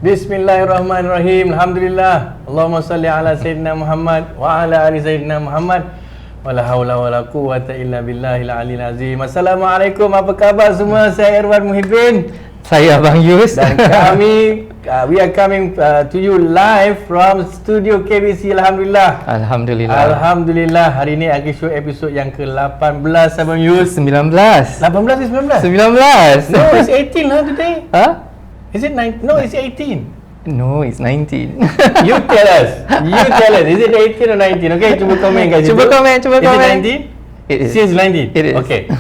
Bismillahirrahmanirrahim. Alhamdulillah. Allahumma salli ala Sayyidina Muhammad wa ala ali Sayyidina Muhammad. Wala hawla wala quwwata illa billahil aliyil azim. Assalamualaikum, apa khabar semua? Saya Irwan Muhyiddin. Saya Abang Yus. Dan we are coming to you live from studio KBC. Alhamdulillah. Alhamdulillah. Alhamdulillah. Hari ini Aki Show episod yang ke-18 Abang Yus. 19. 18 is 19? 19. No, it's 18 lah today. Huh? Is it 19? No, it's 18. No, it's 19. You tell us. Is it 18 or 19? Okay, cuba komen kat situ. Cuba komen. Is it 19? It is. It's 19? It is. Okay.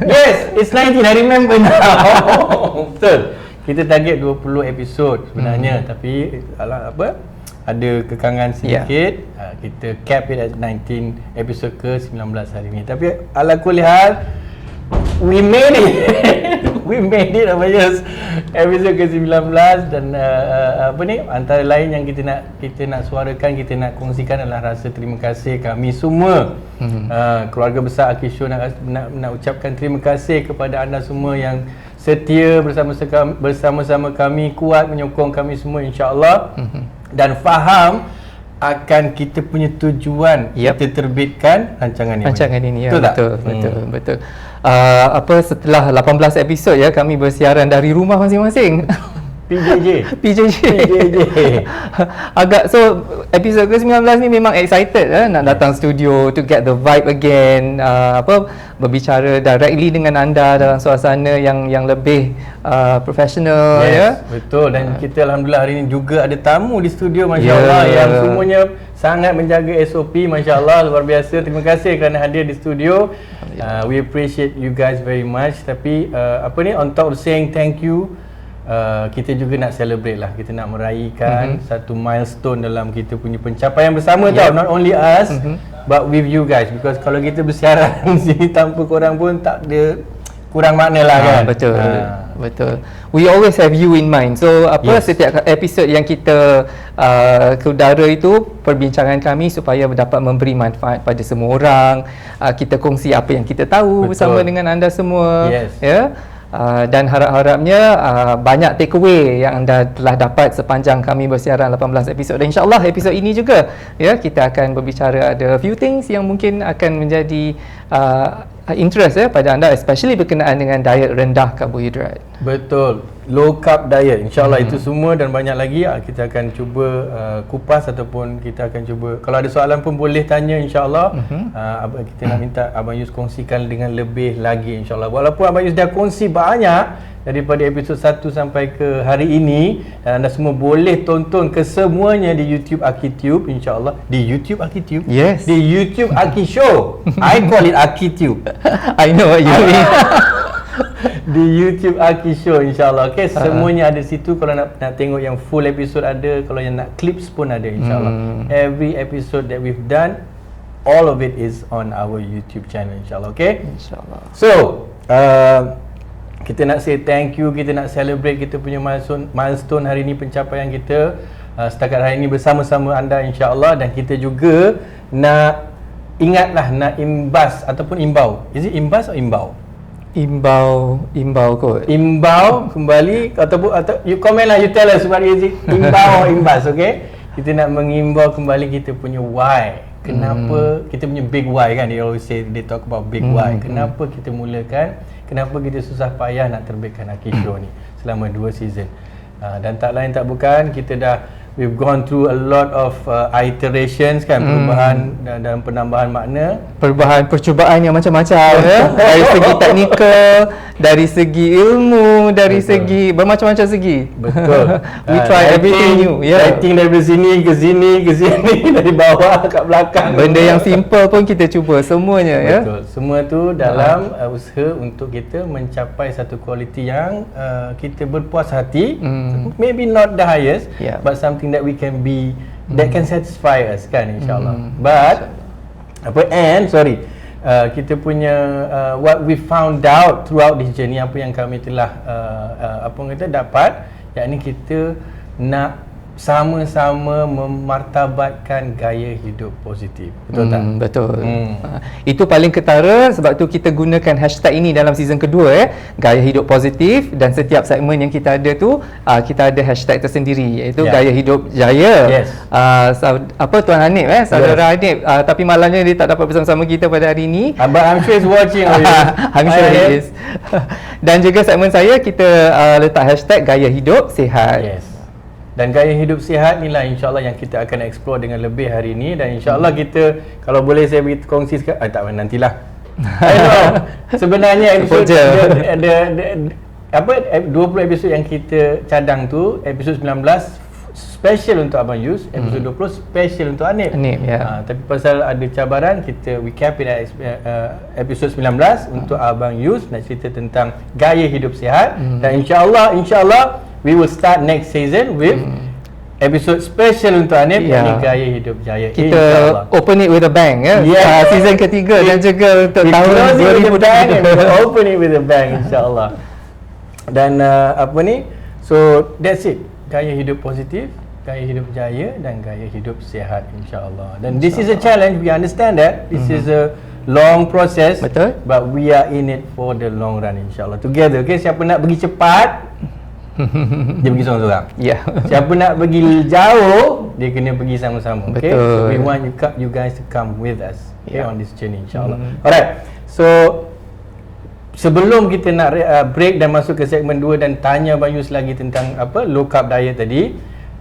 Yes, it's 19. I remember now. Betul. Kita target 20 episod sebenarnya. Tapi ada kekangan sedikit. Kita cap it at 19 episod ke-19 hari ni. Tapi ala kulli hal, we made it. We made it episod ke-19 dan antara lain yang kita nak suarakan, kita nak kongsikan adalah rasa terima kasih kami semua. Keluarga besar Aki Show nak ucapkan terima kasih kepada anda semua yang setia bersama-sama kami, kuat menyokong kami semua, insya-Allah. Dan faham akan kita punya tujuan kita terbitkan rancangan ini. Betul tak? Betul. Setelah 18 episod kami bersiaran dari rumah masing-masing. PJJ. Agak episod ke-19 ni memang excited nak datang studio to get the vibe again, berbicara directly dengan anda dalam suasana yang lebih professional. Betul. Dan kita alhamdulillah hari ni juga ada tamu di studio, masya-Allah, yang semuanya sangat menjaga SOP, masya-Allah, luar biasa. Terima kasih kerana hadir di studio. We appreciate you guys very much. Tapi on top of saying thank you, kita juga nak celebrate lah. Kita nak meraihkan satu milestone dalam kita punya pencapaian bersama tau. Not only us, but with you guys. Because kalau kita bersiaran sini tanpa korang pun tak ada, kurang makna lah kan. Betul. We always have you in mind. So setiap episod yang kita ke udara itu, perbincangan kami supaya dapat memberi manfaat pada semua orang. Kita kongsi apa yang kita tahu bersama dengan anda semua. Dan harap-harapnya banyak takeaway yang anda telah dapat sepanjang kami bersiaran 18 episod. Dan insya-Allah episod ini juga kita akan berbicara ada few things yang mungkin akan menjadi interest pada anda, especially berkenaan dengan diet rendah karbohidrat. Betul. Low carb diet, insya-Allah itu semua dan banyak lagi kita akan cuba kupas ataupun kita akan cuba, kalau ada soalan pun boleh tanya, insya-Allah. Kita nak minta Abang Yus kongsikan dengan lebih lagi, insya-Allah. Walaupun Abang Yus dah kongsi banyak daripada episod 1 sampai ke hari ini, dan anda semua boleh tonton kesemuanya di YouTube AkiTube, insya-Allah. Di YouTube AkiTube? Yes. Di YouTube Aki Show. I call it AkiTube. I know what you mean. Di YouTube Aki Show, insya-Allah. Okay, semuanya ada situ. Kalau nak tengok yang full episode ada, kalau yang nak clips pun ada, insya-Allah. Every episode that we've done, all of it is on our YouTube channel, insya-Allah. Okay, insya-Allah. So kita nak say thank you, kita nak celebrate kita punya milestone hari ni, pencapaian kita setakat hari ni bersama-sama anda, insya-Allah. Dan kita juga nak nak imbas ataupun imbau. Is it imbas atau imbau? Imbau kot. Imbau kembali atau you comment lah, you tell us what is it, imbau or imbas, okay? Kita nak mengimbau kembali kita punya why. Kenapa kita punya big why kan, they always say, they talk about big why. Kenapa kita mulakan, kenapa kita susah payah nak terbitkan Aki Show ni selama 2 season. Dan tak lain tak bukan, we've gone through a lot of iterations kan, perubahan dan penambahan makna, percubaan yang macam-macam dari segi teknikal, dari segi ilmu, dari segi bermacam-macam segi. Betul. We try everything new. Lighting dari sini ke sini dari bawah kat belakang. Benda yang simple pun kita cuba semuanya. Betul. Semua tu dalam usaha untuk kita mencapai satu kualiti yang kita berpuas hati. Maybe not the highest, but something that we can be, that can satisfy us kan, insyaAllah. But kita punya what we found out throughout this journey, apa yang kami telah dapat, yakni kita nak sama-sama memartabatkan gaya hidup positif. Betul tak? Betul. Itu paling ketara, sebab tu kita gunakan hashtag ini dalam season kedua, gaya hidup positif, dan setiap segmen yang kita ada tu kita ada hashtag tersendiri, iaitu gaya hidup jaya. Yes. Tuan Hanif, saudara Hanif, tapi malangnya dia tak dapat bersama-sama kita pada hari ini. But I'm sure he's watching. I'm sure he is. Dan juga segmen saya, kita letak hashtag gaya hidup sihat. Yes. Dan gaya hidup sihat inilah insyaAllah yang kita akan explore dengan lebih hari ini. Dan insyaAllah kita, kalau boleh saya beri kongsi sekarang, tak nantilah. Sebenarnya episod ada 20 episod yang kita cadang tu, episod 19 special untuk Abang Yus, episod 20 special untuk Hanif. Tapi pasal ada cabaran, we cap it at episod 19 untuk Abang Yus nak cerita tentang gaya hidup sihat. Dan insyaAllah we will start next season with episode special untuk Hanif, ini gaya hidup jaya. Kita open it with a bang, season ketiga dan juga untuk tahun 2020. Open it with a bang, insyaAllah. Dan so that's it, gaya hidup positif, gaya hidup jaya, dan gaya hidup sihat, insyaAllah. Dan this is a challenge, we understand that this is a long process. Betul. But we are in it for the long run, insyaAllah, together. Okay, siapa nak pergi cepat, dia pergi seorang-seorang. Siapa nak pergi jauh, dia kena pergi sama-sama. Okay, so we want you guys to come with us, okay, on this journey, insyaAllah. Alright, so sebelum kita nak break dan masuk ke segmen 2 dan tanya Abang Yus lagi tentang low carb diet tadi,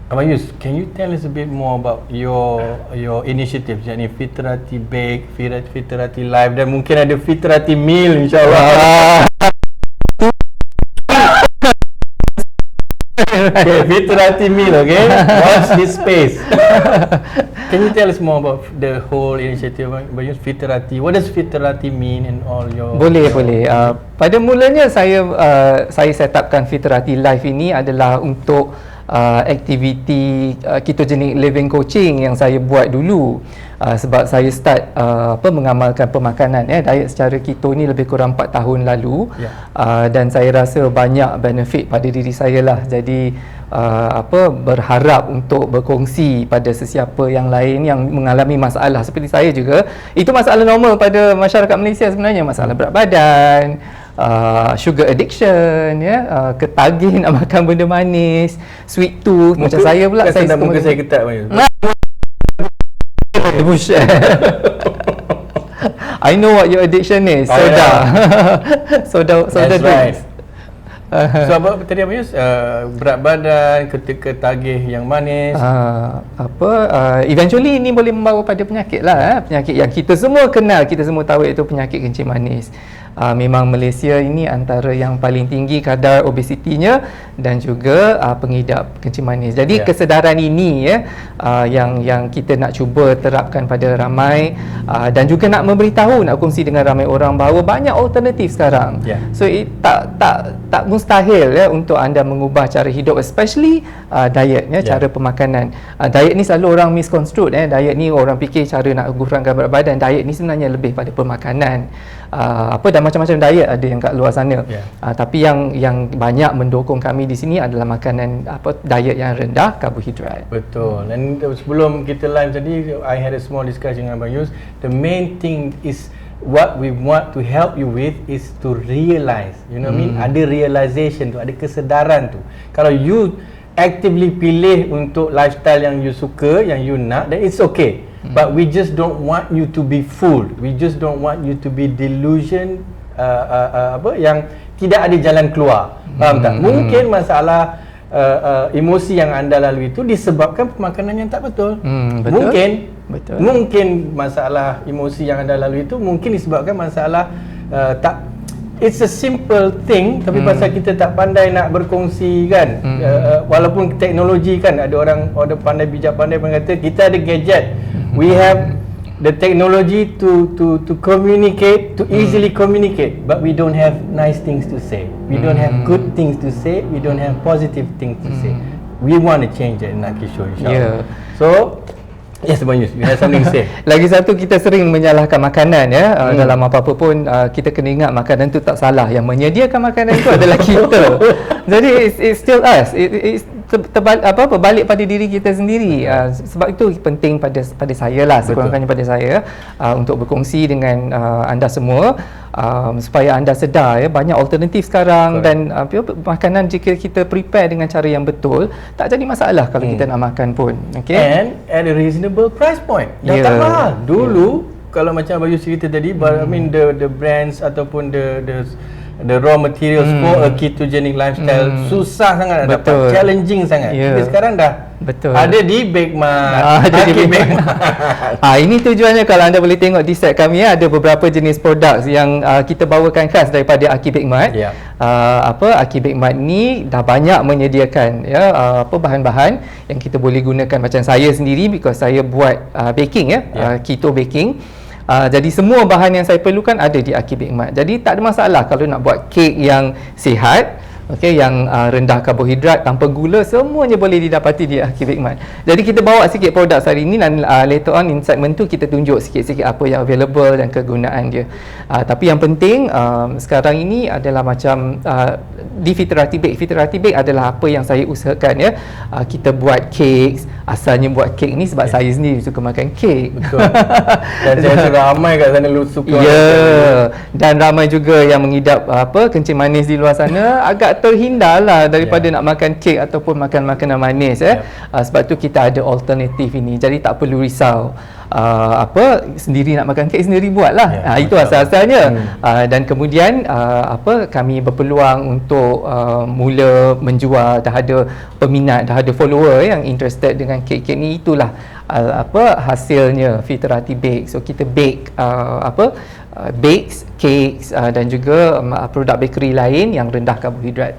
Abang Yus, can you tell us a bit more about your initiatives, yakni Fitrati Bake, Fitrati Live, dan mungkin ada Fitrati Meal, insyaAllah. Okay, Fitrati Meal, okay? Watch this space. Can you tell us more about the whole initiative, Fitrati? What does Fitrati mean and all your... Boleh. Pada mulanya saya set upkan Fitrati Live ini adalah untuk aktiviti ketogenic living coaching yang saya buat dulu. Sebab saya start mengamalkan pemakanan diet secara keto ni lebih kurang 4 tahun lalu. Dan saya rasa banyak benefit pada diri saya lah. Jadi berharap untuk berkongsi pada sesiapa yang lain yang mengalami masalah seperti saya juga. Itu masalah normal pada masyarakat Malaysia sebenarnya, masalah berat badan, sugar addiction, ketagih nak makan benda manis, sweet tooth. Macam saya pula, saya muka saya ketat. I know what your addiction is. Soda drinks. So apa tadi Abang Yus, berat badan, ketagih yang manis, eventually ini boleh membawa pada penyakit lah, penyakit yang kita semua kenal, kita semua tahu, iaitu penyakit kencing manis. Memang Malaysia ini antara yang paling tinggi kadar obesitinya dan juga pengidap kencing manis. Jadi kesedaran ini yang kita nak cuba terapkan pada ramai, dan juga nak memberitahu, nak kongsi dengan ramai orang bahawa banyak alternatif sekarang. So tak mustahil untuk anda mengubah cara hidup, especially diet, cara pemakanan. Diet ni selalu orang misconstrued. Diet ni orang fikir cara nak kurangkan berat badan. Diet ni sebenarnya lebih pada pemakanan. Dan macam-macam diet ada yang kat luar sana. Tapi yang banyak mendukung kami di sini adalah makanan diet yang rendah karbohidrat. Betul. Dan sebelum kita live tadi, I had a small discussion dengan Abang Yus. The main thing is what we want to help you with is to realize, you know what I mean? Ada realization tu, ada kesedaran tu. Kalau you actively pilih untuk lifestyle yang you suka, yang you nak, then it's okay. But we just don't want you to be fooled. We just don't want you to be delusion, yang tidak ada jalan keluar. Faham tak? Mungkin masalah emosi yang anda lalui itu disebabkan pemakanan yang tak betul. Mungkin masalah emosi yang anda lalui itu mungkin disebabkan masalah it's a simple thing, tapi pasal kita tak pandai nak berkongsi kan. Walaupun teknologi kan, ada orang pandai bijak pandai kata kita ada gadget, we have the technology to communicate, to easily communicate, but we don't have nice things to say, we don't have good things to say, we don't have positive things to say. We want to change that in Kishore, insyaAllah. So yes, Abang Yus, you have something to say. Lagi satu, kita sering menyalahkan makanan dalam apa-apa pun. Kita kena ingat makanan tu tak salah, yang menyediakan makanan tu adalah kita. Jadi it's still us. berbalik pada diri kita sendiri. Sebab itu penting pada saya lah, sekurang-kurangnya pada saya, untuk berkongsi dengan anda semua, supaya anda sedar ya, banyak alternatif sekarang. Dan makanan jika kita prepare dengan cara yang betul, tak jadi masalah kalau kita nak makan pun. And at a reasonable price point. Dah tak mahal. Dulu kalau macam Abang Yus cerita tadi, I mean the brands ataupun the raw materials for a ketogenic lifestyle susah sangat nak dapat, challenging sangat. Tapi sekarang dah ada di Bakemat. Ini tujuannya, kalau anda boleh tengok di set kami ada beberapa jenis produk yang kita bawakan khas daripada Aki Bakemat. Aki Bakemat ni dah banyak menyediakan bahan-bahan yang kita boleh gunakan. Macam saya sendiri, because saya buat baking keto baking. Jadi semua bahan yang saya perlukan ada di Aki Bakemat. Jadi tak ada masalah kalau nak buat kek yang sihat, yang rendah karbohidrat, tanpa gula, semuanya boleh didapati di Aki Bakemat. Jadi kita bawa sikit produk hari ini, dan later on in segment tu kita tunjuk sikit-sikit apa yang available dan kegunaan dia. Tapi yang penting sekarang ini adalah macam di Fitrati Bake. Fitrati Bake adalah apa yang saya usahakan ya. Kita buat cakes. Asalnya buat kek ni sebab saya sendiri suka makan kek. Betul. Dan saya rasa ramai kat sana suka. Dan ramai juga yang mengidap kencing manis di luar sana, agak terhindarlah daripada nak makan kek ataupun makan makanan manis sebab tu kita ada alternatif ini. Jadi tak perlu risau. Sendiri nak makan kek sendiri buatlah. Itu asal-asalnya. Dan kemudian kami berpeluang untuk mula menjual, dah ada peminat, dah ada follower yang interested dengan kek-kek ni. Itulah hasilnya Fitrati Bake. So kita bake bakes, cakes dan juga produk bakery lain yang rendah karbohidrat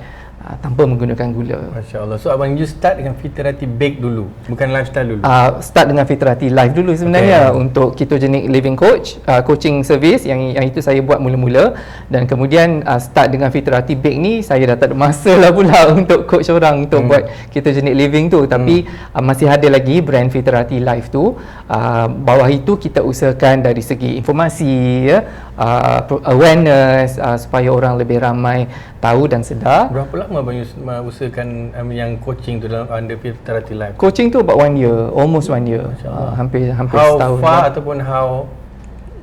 tanpa menggunakan gula. Masya Allah. So Abang Yus start dengan Fitrati Bake dulu, bukan lifestyle dulu? Start dengan Fitrati Life dulu sebenarnya, untuk ketogenic living coach, coaching service yang itu saya buat mula-mula. Dan kemudian start dengan Fitrati Bake ni, saya dah tak ada masa lah pula untuk coach orang untuk buat ketogenic living tu. Tapi masih ada lagi brand Fitrati Life tu. Bawah itu kita usahakan dari segi informasi, awareness, supaya orang lebih ramai tahu dan sedar. Berapa lama Abang Yus usahakan yang coaching tu dalam under Fitrati Life? Coaching tu about 1 year, almost 1 year. Hampir setahun. How far ataupun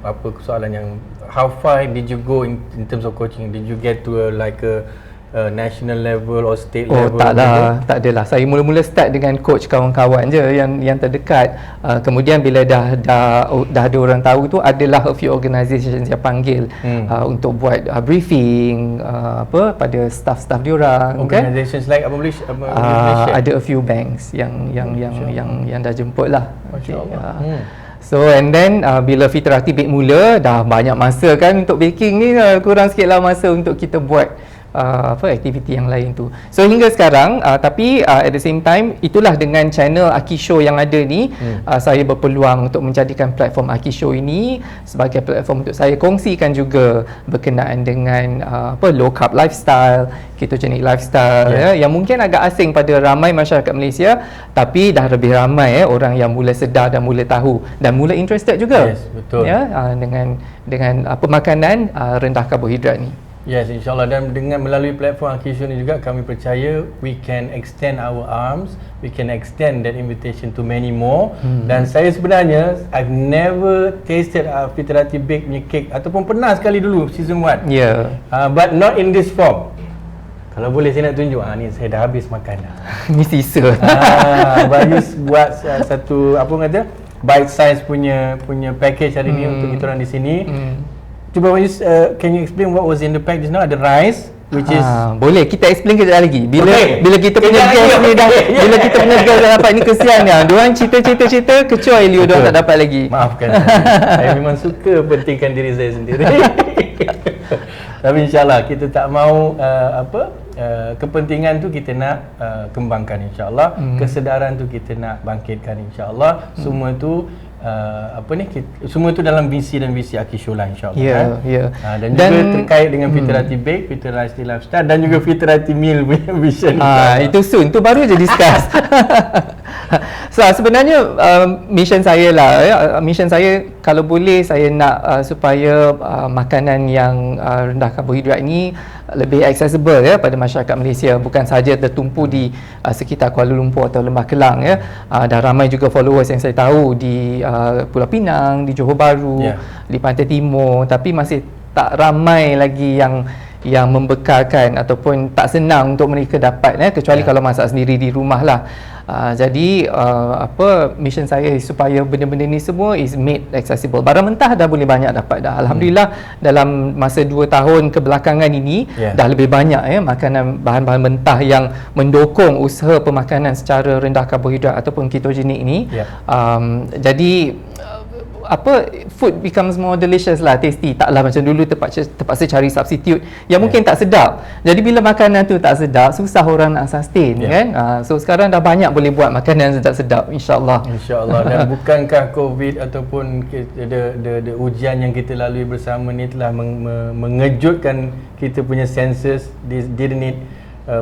apa soalan yang how far did you go in terms of coaching? Did you get to a national level or state level? Tak adalah. Saya mula-mula start dengan coach kawan-kawan je yang terdekat. Kemudian bila dah ada orang tahu tu, adalah a few organisations yang panggil untuk buat briefing pada staff-staff diorang. Organisations like apa boleh Malaysia? Ada a few banks yang dah jemput lah. So and then bila Fitrati Bake mula, dah banyak masa kan untuk baking ni, kurang sikit lah masa untuk kita buat aktiviti yang lain tu. So hingga sekarang, tapi at the same time, itulah dengan channel Aki Show yang ada ni, saya berpeluang untuk menjadikan platform Aki Show ini sebagai platform untuk saya kongsikan juga berkenaan dengan low carb lifestyle, ketogenic lifestyle yang mungkin agak asing pada ramai masyarakat Malaysia, tapi dah lebih ramai orang yang mula sedar dan mula tahu dan mula interested juga. Yes, betul. Dengan makanan rendah karbohidrat ni. Yes, insyaAllah. Dan dengan melalui platform Aki Show ni juga, kami percaya we can extend our arms, we can extend that invitation to many more. Dan saya sebenarnya, I've never tasted Fitrati Bake punya cake, ataupun pernah sekali dulu season 1. But not in this form. Kalau boleh saya nak tunjuk, ni saya dah habis makan dah. Ni sisa. Abang Yus buat satu, bite size punya package hari ni untuk kita orang di sini. Cuba Abang Yus, can you explain what was in the pack just now? Ada rice, which is boleh kita explain kejap lagi. Bila kita punya guest ni dah, bila kita punya guest dah dapat ni, kesian dia. Diorang cerita kecuali Leo diorang tak dapat lagi. Maafkan saya memang suka pentingkan diri saya sendiri. Tapi insyaAllah kita tak mau kepentingan tu kita nak kembangkan insyaAllah. Kesedaran tu kita nak bangkitkan insyaAllah. Semua tu semua itu dalam visi dan visi Aki Show lah insyaAllah. Dan juga terkait dengan Fitrati Bake, Fitrati Lifestyle dan juga Fitrati Meal punya vision. Itu soon, tu baru je discuss. So sebenarnya mission saya lah, mission saya kalau boleh saya nak supaya makanan yang rendah karbohidrat ini lebih accessible ya pada masyarakat Malaysia, bukan sahaja tertumpu di sekitar Kuala Lumpur atau Lembah Kelang ya. Dah ramai juga followers yang saya tahu di Pulau Pinang, di Johor Bahru, di Pantai Timur, tapi masih tak ramai lagi yang membekalkan ataupun tak senang untuk mereka dapat kecuali kalau masak sendiri di rumah lah. Jadi mission saya supaya benda-benda ni semua is made accessible. Barang mentah dah boleh banyak dapat dah. Alhamdulillah dalam masa 2 tahun kebelakangan ini dah lebih banyak makanan bahan-bahan mentah yang mendukung usaha pemakanan secara rendah karbohidrat ataupun ketogenik ini. Jadi food becomes more delicious lah, tasty. Taklah macam dulu terpaksa cari substitute yang mungkin tak sedap. Jadi bila makanan tu tak sedap, susah orang nak sustain kan. So sekarang dah banyak boleh buat makanan sedap-sedap, insya-Allah. Insya-Allah. Dan bukankah COVID ataupun the ujian yang kita lalui bersama ni telah mengejutkan kita punya senses. Didn't it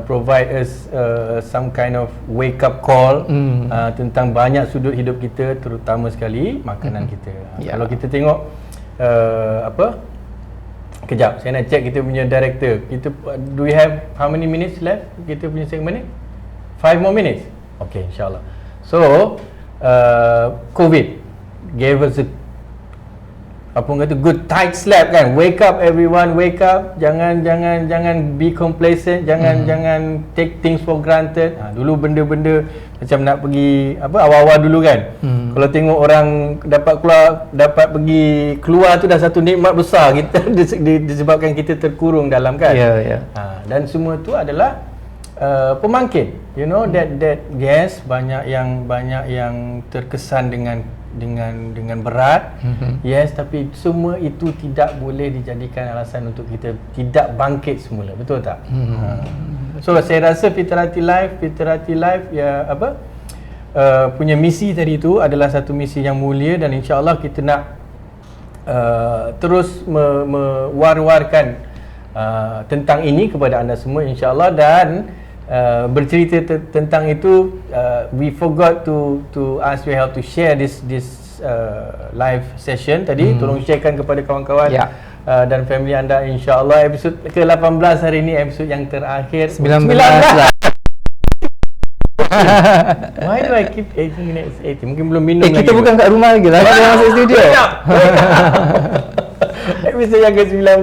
provide us some kind of wake up call tentang banyak sudut hidup kita, terutama sekali makanan kita. Kalau kita tengok kejap saya nak check kita punya director. Do we have how many minutes left kita punya segmen ni? 5 more minutes. Okay, insyaAllah. So COVID gave us a good tight slap kan. Wake up everyone, wake up. Jangan be complacent, jangan take things for granted. Dulu benda-benda macam nak pergi awal-awal dulu kan. Kalau tengok orang dapat pergi keluar tu dah satu nikmat besar kita disebabkan kita terkurung dalam kan. Dan semua tu adalah pemangkin. You know that yes, banyak yang terkesan dengan berat. Yes, tapi semua itu tidak boleh dijadikan alasan untuk kita tidak bangkit semula, betul tak? So saya rasa Fitrati Life ya punya misi tadi itu adalah satu misi yang mulia, dan insya-Allah kita nak terus mewar-warkan tentang ini kepada anda semua, insya-Allah. Dan bercerita tentang itu, we forgot to ask you help to share this live session tadi. Tolong sharekan kepada kawan-kawan dan family anda, insya-Allah. Episod ke-18 hari ini, episod yang terakhir. 19 lah. Why do I keep 18 minutes 80? Mungkin belum minum lagi. Kita bukan kat rumah lagi lah, kita masuk studio. Episod yang ke-19,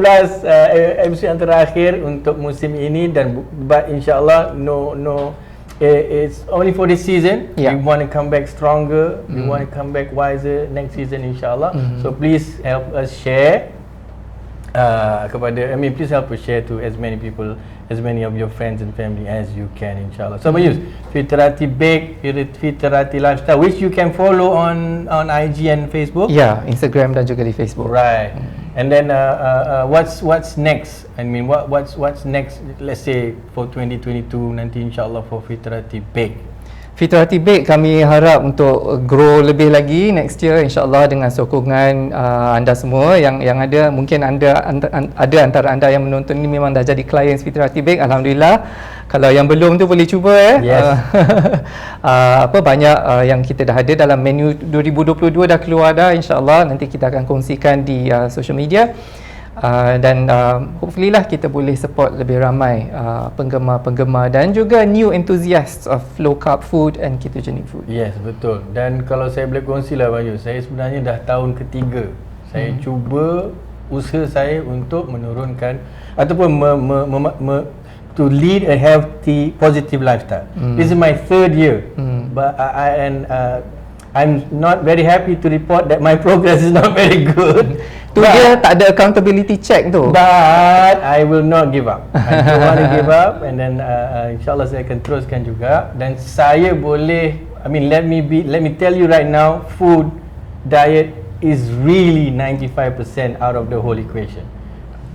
episod yang terakhir untuk musim ini, dan but insyaAllah it's only for this season. We want to come back stronger, we want to come back wiser next season, insyaAllah. So please help us share please help us share to as many people, as many of your friends and family as you can, insyaAllah. So use Fitrati Bake, Fitrati Lifestyle, which you can follow on IG and Facebook. Instagram dan juga di Facebook. Right. And then what's next? I mean, what's next? Let's say for 2022 nanti, insyaAllah, for Fitrati Bake. Fitrati Bake kami harap untuk grow lebih lagi next year, insya-Allah, dengan sokongan anda semua yang ada. Mungkin ada antara anda yang menonton ini memang dah jadi clients Fitrati Bake, alhamdulillah. Kalau yang belum tu boleh cuba banyak yang kita dah ada dalam menu 2022 dah keluar dah, insya-Allah. Nanti kita akan kongsikan di social media. Dan hopefully lah kita boleh support lebih ramai penggemar-penggemar dan juga new enthusiasts of low carb food and ketogenic food. Yes, betul. Dan kalau saya boleh kongsi lah, Bayu, saya sebenarnya dah tahun ketiga saya cuba usaha saya untuk menurunkan ataupun to lead a healthy, positive lifestyle. This is my 3rd year, but I'm not very happy to report that my progress is not very good. Tu dia tak ada accountability check tu. But I will not give up. I don't want to give up, and then insyaAllah saya akan teruskan juga. Dan saya boleh, let me tell you right now, food diet is really 95% out of the whole equation.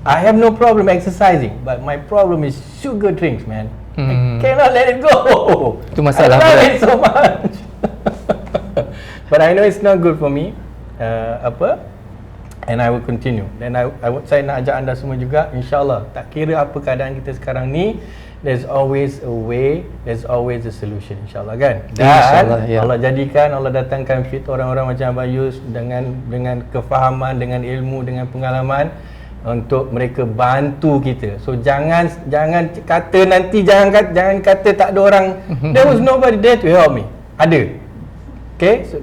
I have no problem exercising, but my problem is sugar drinks, man. I cannot let it go. Itu masalah. I love it so much. But I know it's not good for me. And I will continue. Dan saya nak ajak anda semua juga, insyaAllah, tak kira apa keadaan kita sekarang ni, there's always a way, there's always a solution, insyaAllah kan. Dan InsyaAllah, ya. Allah jadikan, Allah datangkan fit orang-orang macam Abang Yus dengan kefahaman, dengan ilmu, dengan pengalaman untuk mereka bantu kita. So jangan kata nanti, jangan kata tak ada orang. There was nobody there to help me. Ada. Okay, so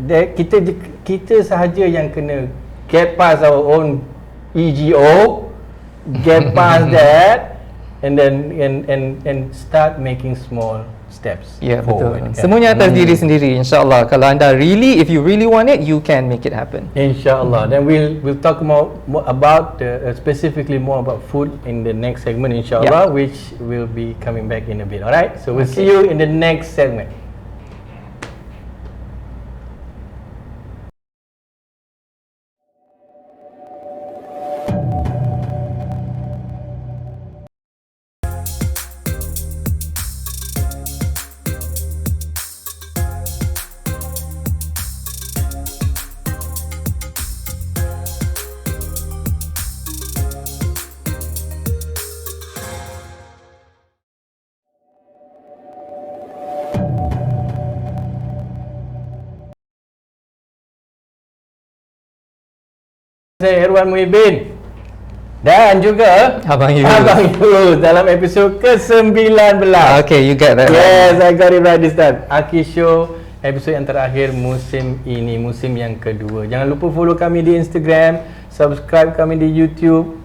kita sahaja yang kena get past our own EGO, get past that, and then and start making small steps forward. Betul. Semuanya atas diri sendiri, insyaAllah. Kalau anda if you really want it, you can make it happen. InsyaAllah. Then we'll talk more about specifically more about food in the next segment, insyaAllah, which will be coming back in a bit. Alright, so we'll see you in the next segment. Saya Irwan Muhibin dan juga Abang Yus dalam episod ke-19. Okay, you get that. Yes, I got it right this time. Aki Show, episod yang terakhir musim ini, musim yang kedua. Jangan lupa follow kami di Instagram, subscribe kami di YouTube.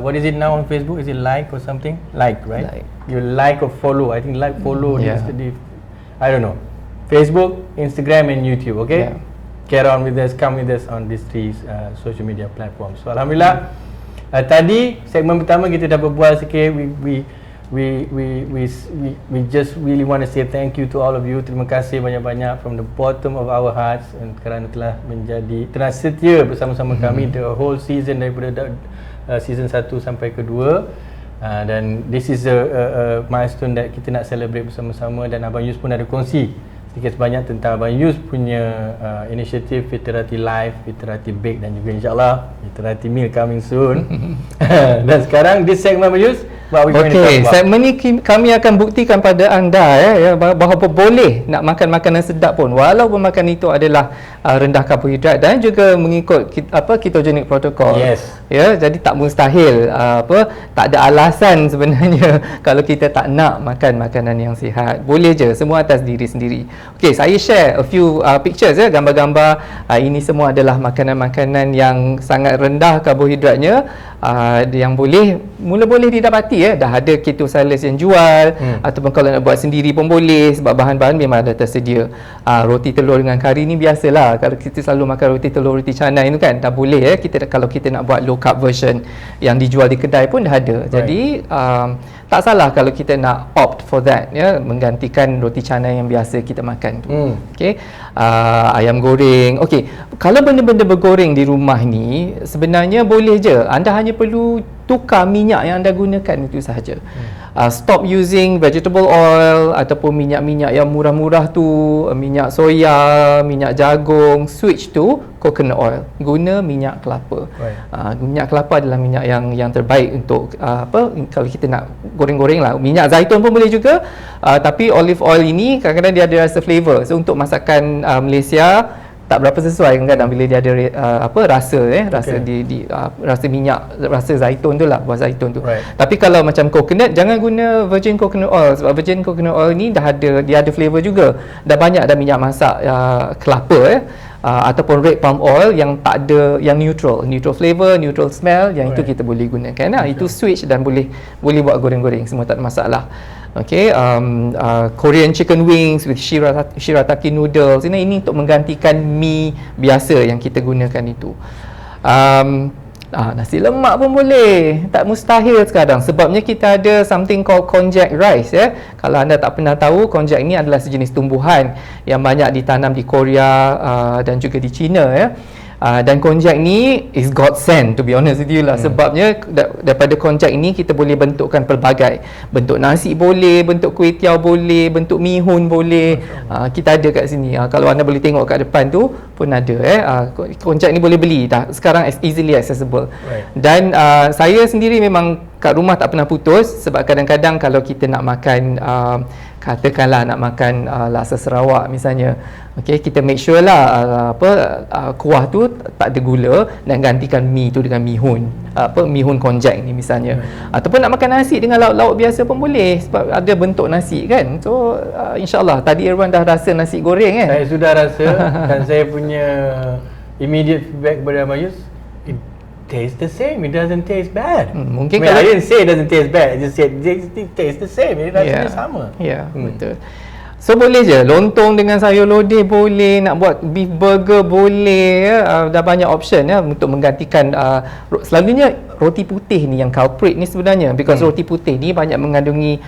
What is it now on Facebook? Is it like or something? Like, right? Like. You like or follow. I think like, follow. I don't know. Facebook, Instagram and YouTube, okay? Yeah. Carry on with us, come with us on these three social media platforms. So Alhamdulillah, tadi segmen pertama kita dah berbual sikit. We just really want to say thank you to all of you. Terima kasih banyak-banyak from the bottom of our hearts kerana telah setia bersama-sama kami the whole season daripada season 1 sampai ke 2. Dan this is a milestone that kita nak celebrate bersama-sama, dan Abang Yus pun ada kongsi sedikit sebanyak tentang Abang Yus punya inisiatif Fitrati Live, Fitrati Bake, dan juga insyaAllah Fitrati Meal coming soon. Dan sekarang di segmen Abang Yus, segmen ni kami akan buktikan pada anda bahawa boleh nak makan makanan sedap pun walaupun makan itu adalah rendah karbohidrat dan juga mengikut ketogenic protocol. Yes. Ya, jadi tak mustahil, tak ada alasan sebenarnya kalau kita tak nak makan makanan yang sihat. Boleh je, semua atas diri sendiri. Okey, saya share a few pictures gambar-gambar. Ini semua adalah makanan-makanan yang sangat rendah karbohidratnya, yang mula boleh didapati. Dah ada keto salads yang jual, ataupun kalau nak buat sendiri pun boleh sebab bahan-bahan memang ada tersedia. Roti telur dengan kari ni biasalah. Kalau kita selalu makan roti telur, roti canai itu kan dah boleh. Kalau kita nak buat low carb version yang dijual di kedai pun dah ada. Jadi tak salah kalau kita nak opt for that, menggantikan roti canai yang biasa kita makan tu. Okey, ayam goreng. Okey, kalau benda-benda bergoreng di rumah ni sebenarnya boleh je. Anda hanya perlu tukar minyak yang anda gunakan itu sahaja. Stop using vegetable oil ataupun minyak-minyak yang murah-murah tu, minyak soya, minyak jagung, switch to coconut oil. Guna minyak kelapa. Minyak kelapa adalah minyak yang terbaik untuk kalau kita nak goreng-goreng lah. Minyak zaitun pun boleh juga, tapi olive oil ini kadang-kadang dia ada rasa flavor. So untuk masakan Malaysia tak berapa sesuai kadang-kadang bila dia ada rasa rasa minyak, rasa zaitun tu lah, buah zaitun tu. Tapi kalau macam coconut, jangan guna virgin coconut oil sebab virgin coconut oil ni dia ada flavor juga. Dah banyak dah minyak masak kelapa ataupun red palm oil yang tak ada, yang neutral flavor, neutral smell, yang itu kita boleh gunakan. Itu switch dan boleh buat goreng-goreng, semua tak ada masalah. Okay, Korean chicken wings with shirataki noodles. Ini untuk menggantikan mi biasa yang kita gunakan itu. Nasi lemak pun boleh, tak mustahil sekarang. Sebabnya kita ada something called konjac rice. Kalau anda tak pernah tahu, konjac ini adalah sejenis tumbuhan yang banyak ditanam di Korea dan juga di China. Dan konjac ni is God sent, to be honest with you lah. Sebabnya daripada konjac ini kita boleh bentukkan pelbagai bentuk. Nasi boleh, bentuk kuih tiaw boleh, bentuk mihun boleh. Kita ada kat sini. Kalau anda boleh tengok kat depan tu pun ada. Konjac ni boleh beli dah sekarang, as easily accessible. Dan saya sendiri memang kat rumah tak pernah putus, sebab kadang-kadang kalau kita nak makan katakanlah nak makan laksa Sarawak misalnya, okey, kita make sure lah kuah tu tak ada gula, dan gantikan mi tu dengan mihun, mihun konjac ni misalnya. Ataupun nak makan nasi dengan lauk-lauk biasa pun boleh, sebab ada bentuk nasi kan. So insyaAllah tadi Irwan dah rasa nasi goreng kan. Saya sudah rasa dan saya punya immediate feedback kepada Abang Yus, it tastes the same, it doesn't taste bad. Mungkin I didn't say it doesn't taste bad, I just said it tastes the same, it rasanya sama. Ya, betul. So boleh je, lontong dengan sayur lodeh boleh, nak buat beef burger boleh, dah banyak option untuk menggantikan selalunya roti putih ni yang culprit ni sebenarnya, because roti putih ni banyak mengandungi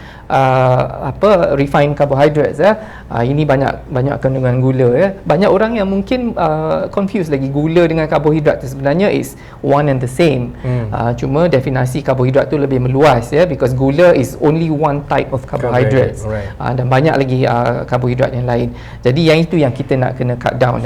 refined carbohydrates ini banyak kandungan gula Banyak orang yang mungkin confuse lagi gula dengan karbohidrat tu, sebenarnya is one and the same. Cuma definisi karbohidrat tu lebih meluas because gula is only one type of carbohydrates. Dan banyak lagi karbohidrat yang lain. Jadi yang itu yang kita nak kena cut down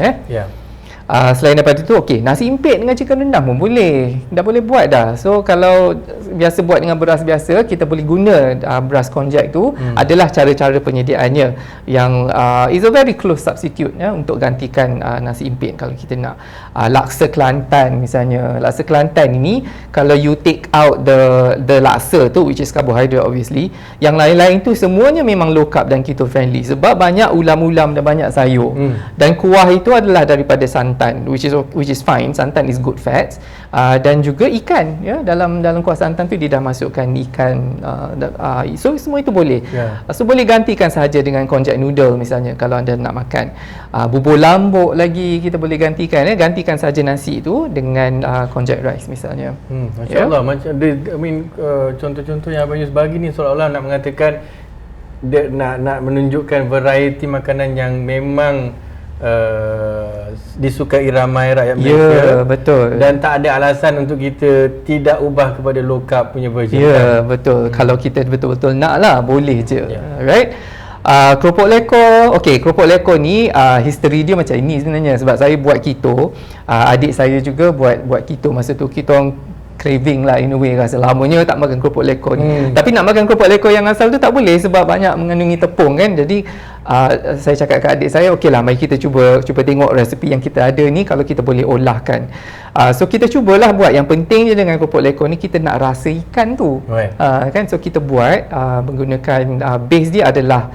selain daripada itu, okey, nasi impit dengan chicken rendang pun boleh. Dah boleh buat dah. So kalau biasa buat dengan beras biasa, kita boleh guna beras konjac tu. Adalah cara-cara penyediaannya yang is a very close substitute untuk gantikan nasi impit kalau kita nak. Laksa Kelantan misalnya. Laksa Kelantan ini kalau you take out the laksa tu, which is carbohydrate obviously, yang lain-lain tu semuanya memang low carb dan keto friendly, sebab banyak ulam-ulam dan banyak sayur. Dan kuah itu adalah daripada santan, which is fine. Santan is good fats, dan juga ikan dalam kuah santan tu dia dah masukkan ikan, so semua itu boleh. So boleh gantikan sahaja dengan konjac noodle misalnya kalau anda nak makan. Bubur lambuk lagi kita boleh gantikan, gantikan sahaja nasi tu dengan konjac rice misalnya. Masya-Allah, macam contoh-contoh yang Abang Yus bagi ni seolah-olah nak mengatakan nak menunjukkan variety makanan yang memang disukai ramai rakyat Malaysia. Betul. Dan tak ada alasan untuk kita tidak ubah kepada low carb punya version. Betul. Kalau kita betul-betul nak lah, boleh je. Right? Keropok lekor. Okey, keropok lekor ni history dia macam ini sebenarnya, sebab saya buat keto. Adik saya juga buat keto masa tu. Kita orang craving lah in a way, rasa lamanya tak makan keropok lekor ni. Tapi nak makan keropok lekor yang asal tu tak boleh, sebab banyak mengandungi tepung kan. Jadi saya cakap kat adik saya, okeylah, mari kita cuba tengok resepi yang kita ada ni kalau kita boleh olahkan. So kita cubalah buat. Yang penting je dengan keropok lekor ni, kita nak rasa ikan tu, kan. So kita buat menggunakan base dia adalah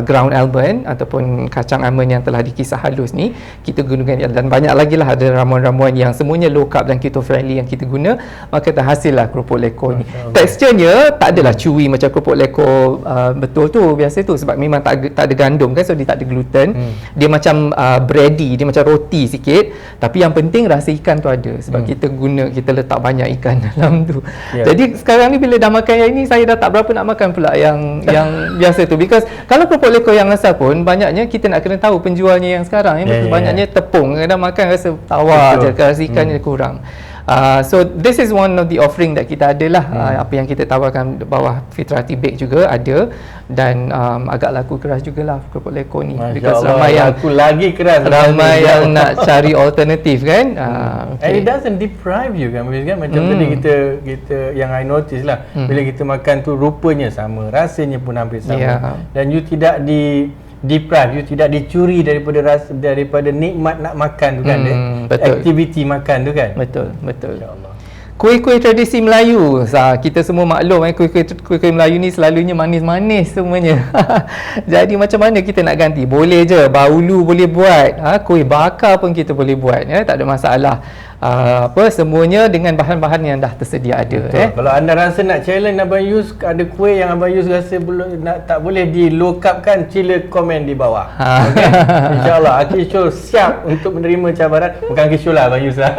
ground almond ataupun kacang almond yang telah dikisar halus ni. Kita gunakan, dan banyak lagi lah, ada ramuan-ramuan yang semuanya low carb dan keto friendly yang kita guna, maka terhasil lah keropok lekor ni. Teksturnya tak adalah chewy macam keropok lekor betul tu, biasa tu, sebab memang tak ada gandum kan, so dia tak ada gluten. Dia macam bready, dia macam roti sikit, tapi yang penting rasa ikan tu ada, sebab kita letak banyak ikan dalam tu. Jadi sekarang ni bila dah makan yang ini, saya dah tak berapa nak makan pula yang biasa tu, because kalau keropok lekor yang asal pun banyaknya kita nak kena tahu penjualnya yang sekarang banyaknya tepung, kadang makan rasa tawar je, rasa ikannya kurang. So this is one of the offering that kita ada lah. Apa yang kita tawarkan bawah Fitrati Bake juga ada, dan agak laku keras jugalah keropok lekor ni, because ramai yang laku lagi keras, ramai yang nak cari alternatif kan. And it doesn't deprive you kan, macam tadi kita yang I notice lah, bila kita makan tu rupanya sama, rasanya pun hampir sama, dan you tidak deprive, you tidak dicuri daripada nikmat nak makan tu kan, aktiviti makan tu kan. Betul. InsyaAllah. Kuih-kuih tradisi Melayu, kita semua maklum kuih-kuih Melayu ni selalunya manis-manis semuanya. Jadi macam mana kita nak ganti? Boleh je, bahulu boleh buat, kuih bakar pun kita boleh buat, tak ada masalah. Semuanya dengan bahan-bahan yang dah tersedia ada. Kalau anda rasa nak challenge Abang Yus, ada kuih yang Abang Yus rasa tak boleh di low carb kan, sila komen di bawah. Okay? InsyaAllah Akil Syul siap untuk menerima cabaran. Bukan Akil Syul lah, Abang Yus lah.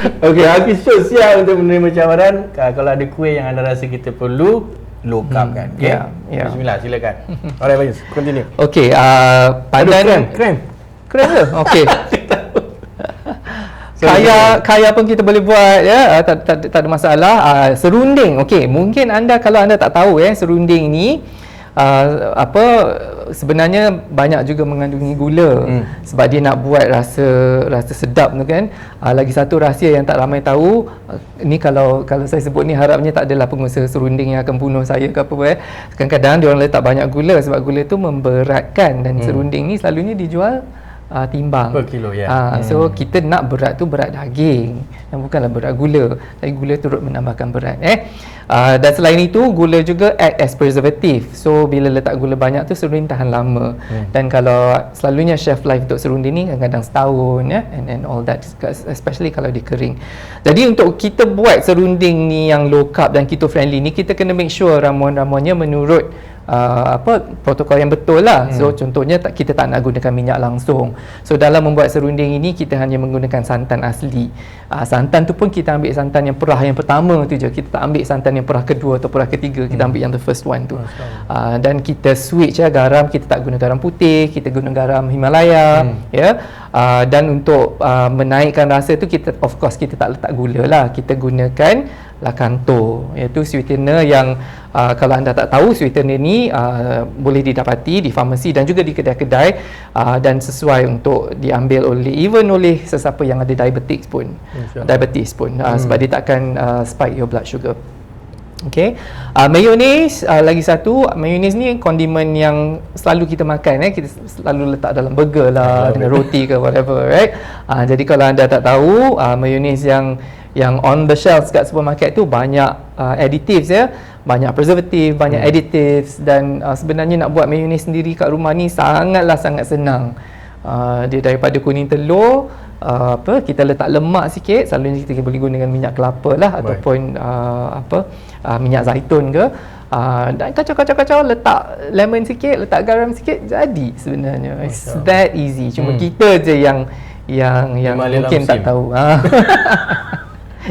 Okey, Akil Syul siap untuk menerima cabaran. Kalau ada kuih yang anda rasa kita perlu low carb kan. Okay? Bismillah, silakan. Alright, Abang Yus, continue. Okey, pandan krem ke? Okey. Kaya pun kita boleh buat tak ada masalah. Serunding. Okey, mungkin kalau anda tak tahu serunding ni sebenarnya banyak juga mengandungi gula sebab dia nak buat rasa sedap tu kan. Lagi satu rahsia yang tak ramai tahu, ni kalau saya sebut ni harapnya tak adalah pengusaha serunding yang akan bunuh saya ke apa kadang-kadang dia orang letak banyak gula sebab gula tu memberatkan, dan serunding ni selalunya dijual timbang per kilo, ya. So kita nak berat tu berat daging dan bukanlah berat gula, tapi gula turut menambahkan berat dan selain itu gula juga act as preservative. So bila letak gula banyak tu serunding tahan lama, dan kalau selalunya shelf life untuk serunding ni kadang-kadang setahun and all that, especially kalau dia kering. Jadi untuk kita buat serunding ni yang low carb dan keto friendly ni, kita kena make sure ramuan-ramuannya menurut protokol yang betul lah. So contohnya kita tak nak gunakan minyak langsung. So dalam membuat serunding ini kita hanya menggunakan santan asli. Santan tu pun kita ambil santan yang perah yang pertama tu je. Kita tak ambil santan yang perah kedua atau perah ketiga. Kita ambil yang the first one tu. Dan kita switch garam, kita tak guna garam putih, kita guna garam Himalaya dan untuk menaikkan rasa tu kita of course kita tak letak gula lah. Kita gunakan Lakanto, iaitu sweetener yang kalau anda tak tahu, sweetener ni boleh didapati di farmasi dan juga di kedai-kedai dan sesuai untuk diambil oleh sesiapa yang ada diabetes pun. Sebab dia takkan spike your blood sugar. Okay. Mayonnaise, lagi satu, mayonnaise ni kondimen yang selalu kita makan kita selalu letak dalam burger lah dengan roti ke whatever, right? Jadi kalau anda tak tahu, mayonnaise yang on the shelves kat supermarket tu banyak additives banyak preservative, banyak additives, dan sebenarnya nak buat mayonnaise sendiri kat rumah ni sangat senang. Dia daripada kuning telur, kita letak lemak sikit, selalunya kita boleh gunakan minyak kelapa lah ataupun minyak zaitun ke, dan kacau, letak lemon sikit, letak garam sikit, jadi sebenarnya it's that easy. Cuma kita je yang mungkin tak tahu.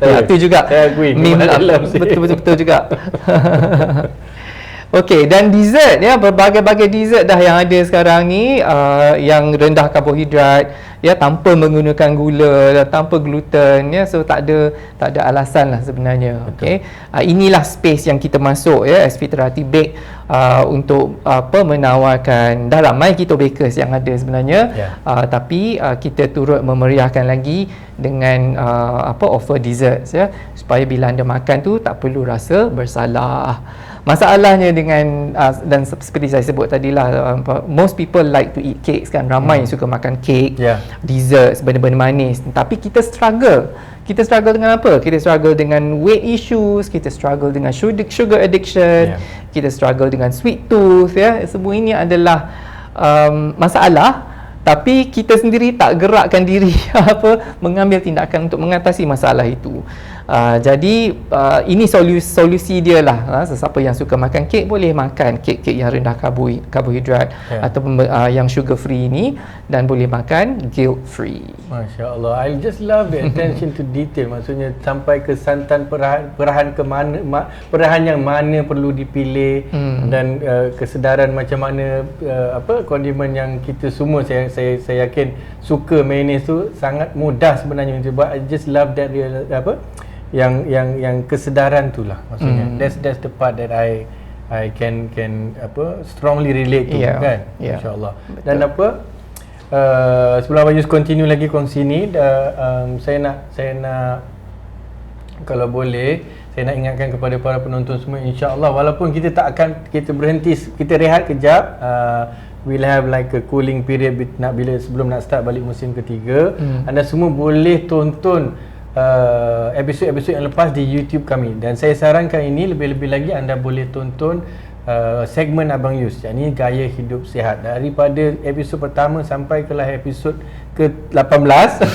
Itu juga meme betul juga. Okey, dan dessert berbagai-bagai dessert dah yang ada sekarang ni yang rendah karbohidrat tanpa menggunakan gula, tanpa gluten so tak ada alasan lah sebenarnya. Okey, inilah space yang kita masuk SP Terhati Bake untuk menawarkan. Dah ramai keto bakers yang ada sebenarnya, tapi kita turut memeriahkan lagi dengan offer desserts supaya bila anda makan tu tak perlu rasa bersalah. Masalahnya dengan dan seperti saya sebut tadi lah, most people like to eat cakes kan, ramai yang suka makan cake, desserts, benda-benda manis, tapi kita struggle dengan apa? Kita struggle dengan weight issues, kita struggle dengan sugar addiction, kita struggle dengan sweet tooth semua ini adalah masalah, tapi kita sendiri tak gerakkan diri mengambil tindakan untuk mengatasi masalah itu. Jadi ini solusi dia lah. Sesiapa yang suka makan kek boleh makan kek yang rendah karbohidrat ataupun yang sugar free ni, dan boleh makan guilt free. Masya Allah, I just love the attention to detail. Maksudnya sampai ke santan perahan ke mana, perahan yang mana perlu dipilih, dan kesedaran macam mana kondimen yang kita semua, saya yakin suka mayonnaise tu sangat mudah sebenarnya untuk buat. I just love that yang kesedaran tu lah, maksudnya that's the part that I can strongly relate to, kan. Insya-Allah. Dan sebelum Abang Yus continue lagi kongsi ni, saya nak kalau boleh saya nak ingatkan kepada para penonton semua, insya-Allah walaupun kita kita berhenti, kita rehat kejap, we'll have like a cooling period sebelum nak start balik musim ketiga. Anda semua boleh tonton episod-episod yang lepas di YouTube kami, dan saya sarankan ini lebih-lebih lagi anda boleh tonton segmen Abang Yus, yang ini Gaya Hidup Sihat, daripada episod pertama sampai ke episod ke-18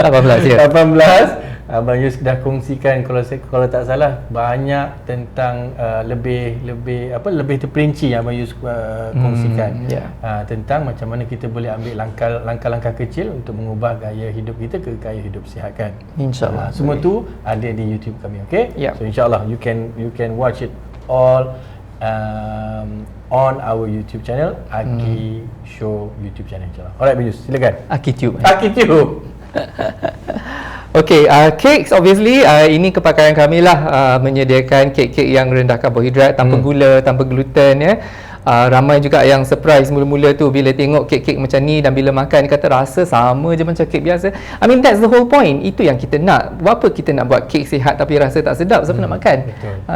18 Abang Yus dah kongsikan, kalau tak salah banyak tentang lebih terperinci yang Abang Yus kongsikan tentang macam mana kita boleh ambil langkah-langkah kecil untuk mengubah gaya hidup kita ke gaya hidup sihat, kan. InsyaAllah. Semua tu ada di YouTube kami, okay? So insyaAllah you can watch it all on our YouTube channel, Aki Show YouTube channel, insyaAllah. Alright Abang Yus, silakan. Aki Tube. Okay, cakes obviously ini kepakaran kami lah, menyediakan kek-kek yang rendah karbohidrat, tanpa gula, tanpa gluten ya. Ramai juga yang surprise mula-mula tu bila tengok kek-kek macam ni, dan bila makan kata rasa sama je macam kek biasa. I mean that's the whole point. Itu yang kita nak. Apa kita nak buat kek sihat tapi rasa tak sedap, siapa nak makan?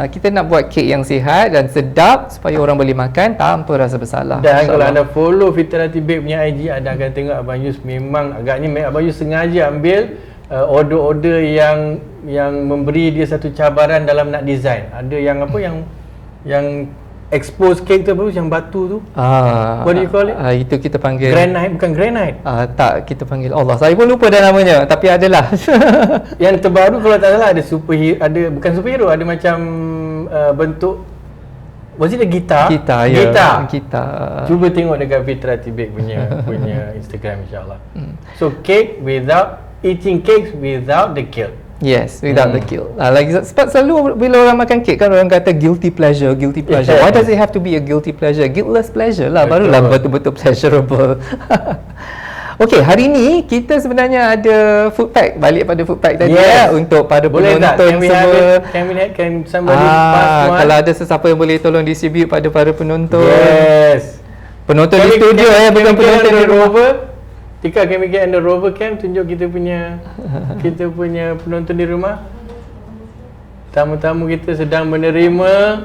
Kita nak buat kek yang sihat dan sedap supaya orang boleh makan tanpa rasa bersalah. Dan kalau anda follow Fitrati Bake punya IG, anda akan tengok Abang Yus memang agaknya Abang Yus sengaja ambil order-order yang memberi dia satu cabaran dalam nak design. Ada yang apa yang expose cake tu apa, yang batu tu, what do you call it? Itu kita panggil granite, bukan granite. Tak, kita panggil Allah. Saya pun lupa dah namanya, tapi adalah. Yang terbaru kalau tak salah ada superhero, ada bukan superhero, ada macam bentuk, was it a gitar? Gitar. Cuba tengok dekat Fitrati Bake punya Instagram, insyaAllah. So cake without eating cakes without the guilt. Yes, without the guilt. Lagi sebab selalu bila orang makan kek kan orang kata guilty pleasure. Why does it have to be a guilty pleasure? Guiltless pleasure lah, barulah betul-betul pleasurable. Okey, hari ni kita sebenarnya ada food pack, balik pada food pack tadi ya, untuk para penonton semua. Can somebody pass one? Kalau ada sesiapa yang boleh tolong distribute pada para penonton. Yes. Penonton di studio bukan penonton di rumah. Tika, can we get on the rover cam, tunjuk kita punya penonton di rumah. Tamu-tamu kita sedang menerima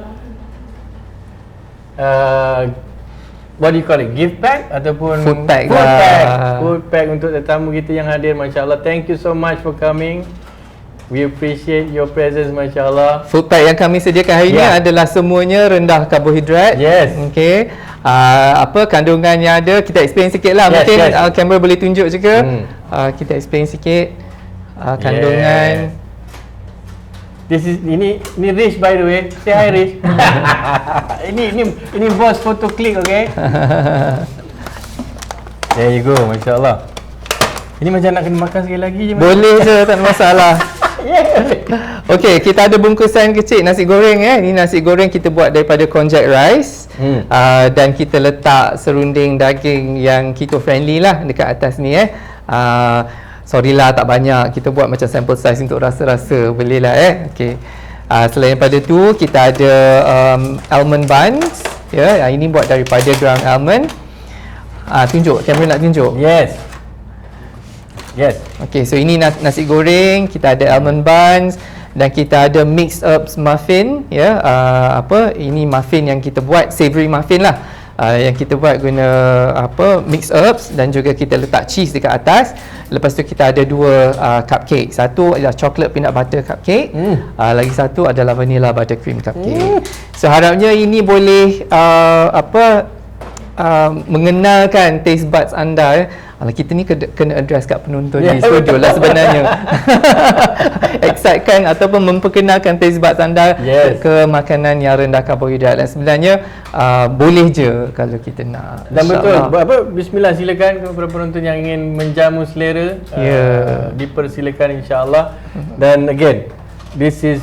what do you call it, gift pack ataupun food pack. Food pack untuk tetamu kita yang hadir. Masya Allah, thank you so much for coming. We appreciate your presence, Masya Allah. Food pack yang kami sediakan hari ni adalah semuanya rendah karbohidrat. Yes. Okay. Apa kandungan yang ada, kita explain sikit lah. Mungkin kamera boleh tunjuk juga. Kita explain sikit kandungan. Ini Rich, by the way. Say hi, Rich. ini bos photo click, okay? There you go, Masya Allah. Ini macam nak kena makan sekali lagi je. Boleh je, tak ada masalah. Okey, kita ada bungkusan kecil nasi goreng Ini nasi goreng kita buat daripada konjac rice. Dan kita letak serunding daging yang keto friendly lah dekat atas ni sorry lah tak banyak, kita buat macam sample size untuk rasa-rasa, boleh lah Okey. Selain daripada tu kita ada almond buns ini buat daripada ground almond. Tunjuk, kamera nak tunjuk. Yes. Okay, so ini nasi goreng, kita ada almond buns dan kita ada mixed herbs muffin ini muffin yang kita buat, savory muffin lah. Yang kita buat guna mixed herbs dan juga kita letak cheese dekat atas. Lepas tu kita ada dua cupcake. Satu adalah chocolate peanut butter cupcake. Lagi satu adalah vanilla buttercream cupcake. So harapnya ini boleh mengenalkan taste buds anda kita ni kena address kat penonton di studio lah sebenarnya. Excitekan ataupun memperkenalkan taste buds anda ke makanan yang rendah karbohidrat. Dan sebenarnya boleh je kalau kita nak. Dan betul, bismillah, silakan kepada penonton yang ingin menjamu selera, dipersilakan, insyaAllah. Dan again, this is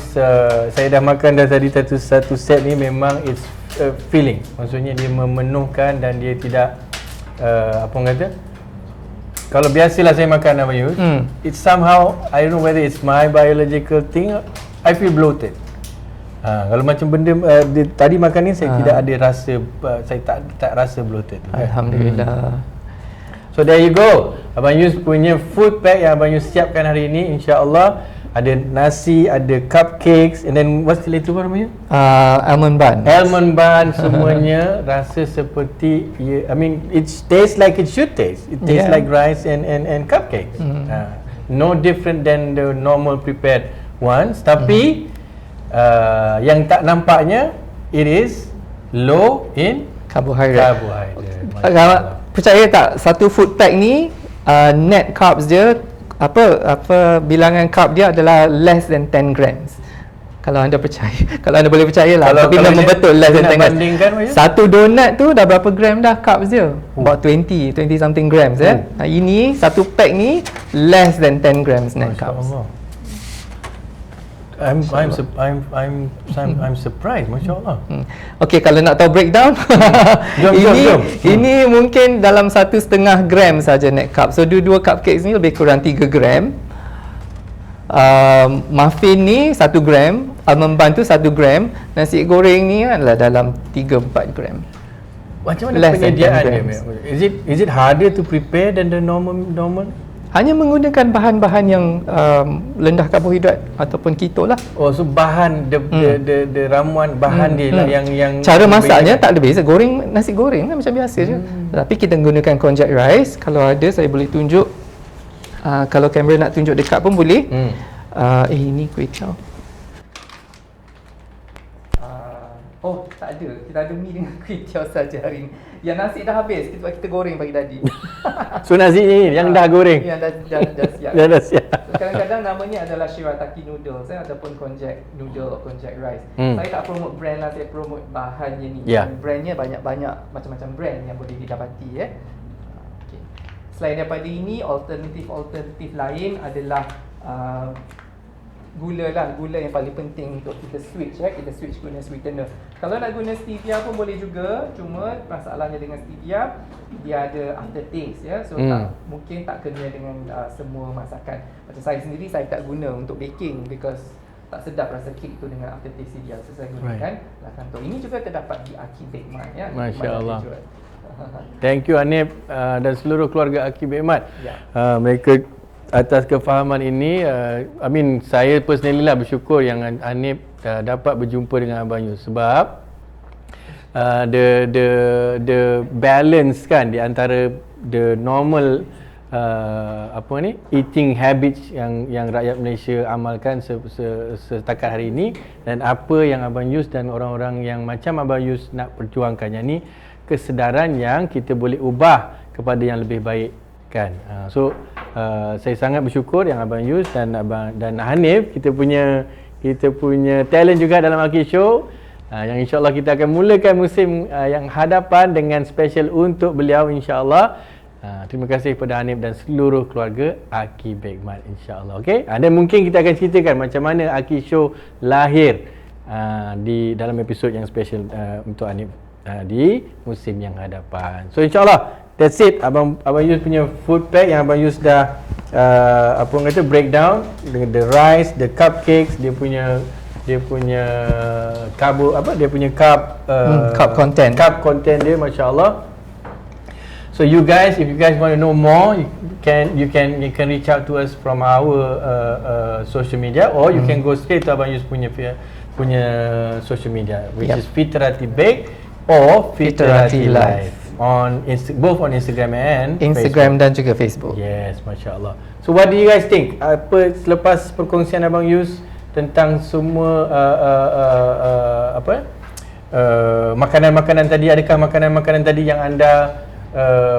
saya dah makan dah tadi satu set ni, memang it's filling. Maksudnya dia memenuhkan dan dia tidak apa orang kata, kalau biasalah saya makan Abang Yus, it's somehow, I don't know whether it's my biological thing, I feel bloated. Kalau macam benda tadi makan ni saya tidak ada rasa, saya tak rasa bloated. Alhamdulillah. So there you go, Abang Yus punya food pack yang Abang Yus siapkan hari ini, insya-Allah. Ada nasi, ada cupcakes, and then what's the later one, Abang Yus? Almond bun. Almond bun, semuanya rasa seperti, I mean, it tastes like it should taste. It tastes like rice and cupcakes. No different than the normal prepared ones. Tapi yang tak nampaknya, it is low in carbohydrate. Percaya tak, satu food pack ni net carbs dia bilangan carb dia adalah less than 10 grams. Kalau anda percaya, kalau anda boleh percaya lah. Tapi memang betul less than 10 grams. Satu donat tu dah berapa gram dah carbs dia? About 20 something grams ini satu pack ni less than 10 grams net carbs. I'm surprised, masya-Allah. Okey, kalau nak tahu breakdown, ini mungkin dalam 1.5 gram saja net carb. So dua cupcakes ni lebih kurang 3 gram. Muffin ni 1 gram, almond bun tu 1 gram, nasi goreng ni adalah dalam 3-4 gram. Macam mana Less than penyediaan 10 dia? grams. Is it harder to prepare than the normal? Hanya menggunakan bahan-bahan yang rendah karbohidrat ataupun keto lah. Oh, so bahan the ramuan bahan dia lah yang cara masaknya tak ada beza. Goreng nasi goreng kan macam biasa je. Tapi kita gunakan konjac rice. Kalau ada saya boleh tunjuk. Kalau kamera nak tunjuk dekat pun boleh. Ini kuih chow. Oh, tak ada. Kita ada mi dengan kuih chow saja hari ni. Yang nasi dah habis sebab kita goreng pagi tadi. So nasi ni yang dah goreng. Yang dah siap. Yang dah siap. Kadang-kadang namanya adalah shirataki noodles ataupun konjac noodle atau konjac rice. Saya tak promote brand lah, saya promote bahannya ni. Brandnya banyak-banyak macam-macam brand yang boleh didapati Okay. Selain daripada ini, alternatif lain adalah gula lah. Gula yang paling penting untuk kita switch kita switch guna sweetener. Kalau nak guna stevia pun boleh juga, cuma masalahnya dengan stevia dia ada aftertaste so mungkin tak kena dengan semua masakan. Macam saya sendiri, saya tak guna untuk baking because tak sedap rasa kek tu dengan aftertaste stevia. So saya gunakan kantor. Ini juga terdapat di Aki Bake Mart Masya-Allah. Thank you Hanif dan seluruh keluarga Aki Bake Mart. Mereka atas kefahaman ini, saya personally lah bersyukur yang Hanif dapat berjumpa dengan Abang Yus sebab the balance kan di antara the normal eating habits yang rakyat Malaysia amalkan setakat hari ini dan apa yang Abang Yus dan orang-orang yang macam Abang Yus nak perjuangkan, yang ni kesedaran yang kita boleh ubah kepada yang lebih baik kan. Saya sangat bersyukur yang Abang Yus dan Hanif, kita punya talent juga dalam Aki Show, yang insya-Allah kita akan mulakan musim yang hadapan dengan special untuk beliau insya-Allah. Terima kasih kepada Hanif dan seluruh keluarga Aki Bake Mart insya-Allah. Okey. Dan mungkin kita akan ceritakan macam mana Aki Show lahir di dalam episod yang special untuk Hanif di musim yang hadapan. So insya-Allah that's it. Abang Yus punya food pack yang Abang Yus dah breakdown dengan the rice, the cupcakes, dia punya cup content dia, masya-Allah. So you guys, if you guys want to know more, you can reach out to us from our social media, or you can go straight to Abang Yus punya social media, which is Fitrati Bake or Fitrati Life. Both on Instagram and Instagram Facebook. Dan juga Facebook. Yes, masya-Allah. So what do you guys think? Selepas perkongsian Abang Yus tentang semua makanan-makanan tadi, adakah makanan-makanan tadi yang anda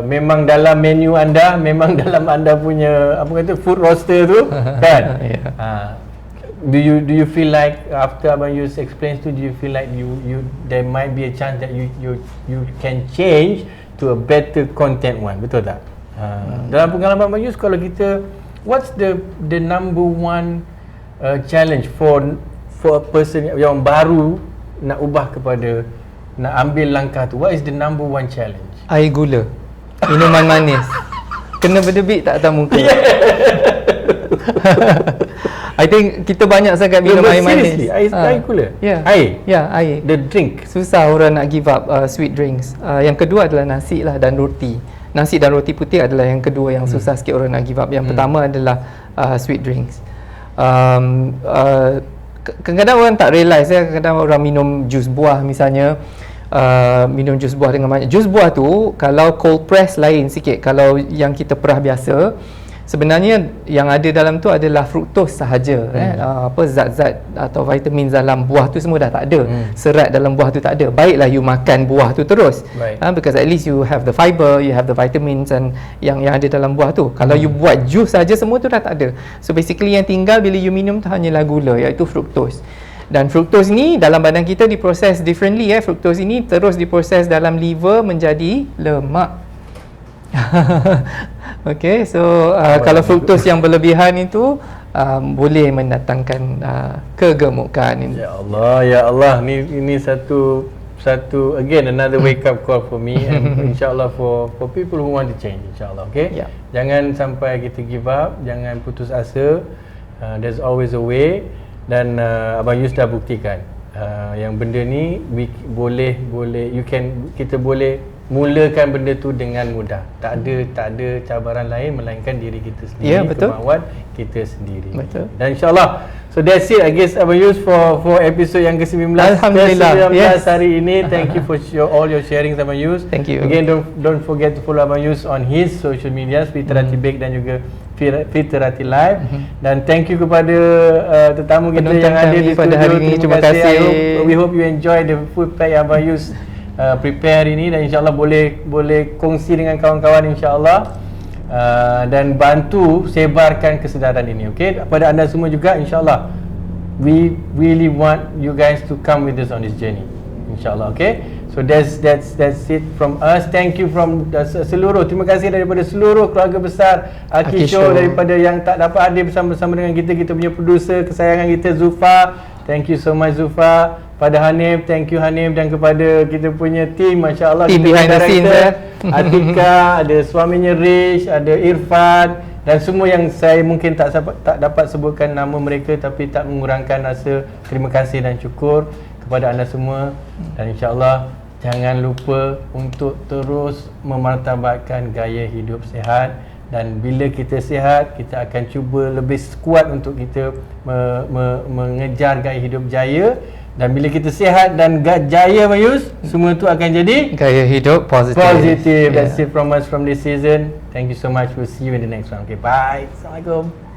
memang dalam menu anda, memang dalam anda punya food roster tu kan? Do you feel like after Abang Yus explains do you feel like you there might be a chance that you can change to a better content one, betul tak? Dalam pengalaman Abang Yus, kalau kita, what's the number one challenge for a person yang baru nak ubah kepada nak ambil langkah tu? What is the number one challenge? Air gula, minuman manis, kena berdebit tak atas muka. I think kita banyak sangat minum air manis. Air gula? Air? Air. The drink? Susah orang nak give up sweet drinks. Yang kedua adalah nasi lah dan roti. Nasi dan roti putih adalah yang kedua yang susah sikit orang nak give up. Yang pertama adalah sweet drinks. Kadang-kadang orang tak realise kadang-kadang orang minum jus buah misalnya. Minum jus buah dengan banyak. Jus buah tu kalau cold press lain sikit. Kalau yang kita perah biasa, sebenarnya yang ada dalam tu adalah fruktos sahaja. Zat-zat atau vitamin dalam buah tu semua dah tak ada. Serat dalam buah tu tak ada. Baiklah you makan buah tu terus. Because at least you have the fiber, you have the vitamins and yang ada dalam buah tu. Kalau you buat jus saja, semua tu dah tak ada. So basically yang tinggal bila you minum tu hanyalah gula, iaitu fruktos. Dan fruktos ni dalam badan kita diproses differently. Fruktos ini terus diproses dalam liver menjadi lemak. Okay, so kalau fruktos yang berlebihan itu boleh mendatangkan kegemukan. Ya Allah, ini satu again another wake up call for me and insyaAllah for people who want to change, insyaAllah. Okay, jangan sampai kita give up, jangan putus asa. There's always a way. Dan Abang Yus dah buktikan yang benda ni kita boleh mulakan benda tu dengan mudah. Tak ada cabaran lain melainkan diri kita sendiri, kemauan kita sendiri. Betul. Dan insyaAllah, so that's it I guess Abang Yus for episode yang ke-19. Alhamdulillah. Yes. Hari ini. Thank you for all your sharing Abang Yus. Thank you. Again, don't forget to follow Abang Yus on his social media, Fitrati Bake dan juga Fitrati Live. Dan thank you kepada tetamu kita yang ada di studio hari ini. Terima kasih. We hope you enjoy the food pack yang Abang Yus prepare ini, dan insyaAllah boleh kongsi dengan kawan-kawan insyaAllah, dan bantu sebarkan kesedaran ini. Okay, kepada anda semua juga insyaAllah, we really want you guys to come with us on this journey insyaAllah. Okay, so that's it from us. Thank you from seluruh, terima kasih daripada seluruh keluarga besar Aki Show, daripada yang tak dapat hadir bersama-sama dengan kita punya producer kesayangan kita Zufa. Thank you so much Zufa. Pada Hanif, thank you Hanif, dan kepada kita punya team, masya-Allah, team behind the scenes, Atika, ada suaminya Rish, ada Irfan, dan semua yang saya mungkin tak dapat sebutkan nama mereka, tapi tak mengurangkan rasa terima kasih dan syukur kepada anda semua. Dan insya-Allah jangan lupa untuk terus memartabatkan gaya hidup sihat, dan bila kita sihat, kita akan cuba lebih kuat untuk kita mengejar gaya hidup jaya. Dan bila kita sihat dan jaya Mayus, semua tu akan jadi gaya hidup positif. That's it from us from this season. Thank you so much. We'll see you in the next one. Okay, bye. Assalamualaikum.